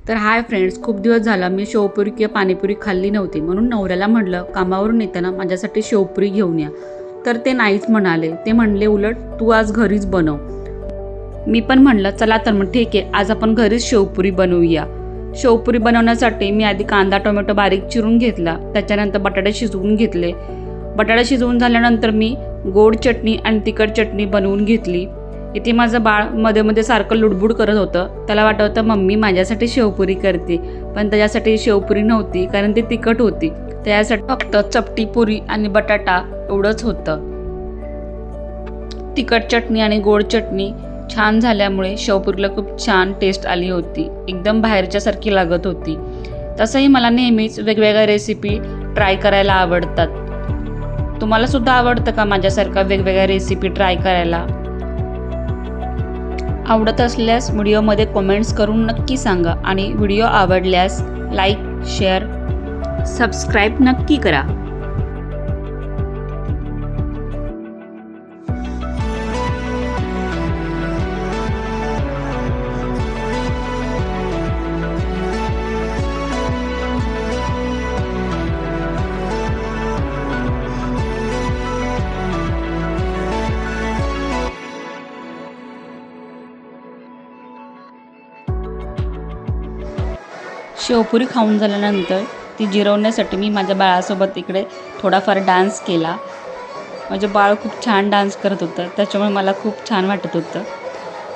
तर hi friends, खूप दिवस झाला मी शेवपुरी किंवा पाणीपुरी खाल्ली नव्हती, म्हणून नवऱ्याला म्हटलं कामावरून येताना माझ्यासाठी शेवपुरी घेऊन या. तर ते नाहीच म्हणाले. ते म्हणले उलट तू आज घरीच बनव. मी पण म्हणलं चला तर मग ठीक आहे, आज आपण घरीच शेवपुरी बनवूया. शेवपुरी बनवण्यासाठी मी आधी कांदा टोमॅटो बारीक चिरून घेतला. त्याच्यानंतर बटाटे शिजवून घेतले. बटाटे शिजवून झाल्यानंतर मी गोड चटणी आणि तिखट चटणी बनवून घेतली. इथे माझं बाळ मध्ये मध्ये सारखं लुडबुड करत होतं. त्याला वाटत होतं मम्मी माझ्यासाठी शेवपुरी करते, पण त्याच्यासाठी शेवपुरी नव्हती, कारण ती तिखट होती. त्यासाठी फक्त चपटी पुरी आणि बटाटा एवढंच होतं. तिखट चटणी आणि गोड चटणी छान झाल्यामुळे शेवपुरीला खूप छान टेस्ट आली होती. एकदम बाहेरच्यासारखी लागत होती. तसंही मला नेहमीच वेगवेगळ्या रेसिपी ट्राय करायला आवडतात. तुम्हाला सुद्धा आवडतं का माझ्यासारखा वेगवेगळ्या रेसिपी ट्राय करायला? आवडत असल्यास व्हिडिओमध्ये कमेंट्स करून नक्की सांगा आणि व्हिडिओ आवडल्यास लाईक, शेअर, सबस्क्राईब नक्की करा. शेवपुरी खाऊन झाल्यानंतर ती जिरवण्यासाठी मी माझ्या बाळासोबत इकडे थोडाफार डान्स केला. माझे बाळ खूप छान डान्स करत होतं, त्याच्यामुळे मला खूप छान वाटत होतं.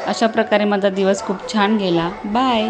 अशा प्रकारे माझा दिवस खूप छान गेला. बाय.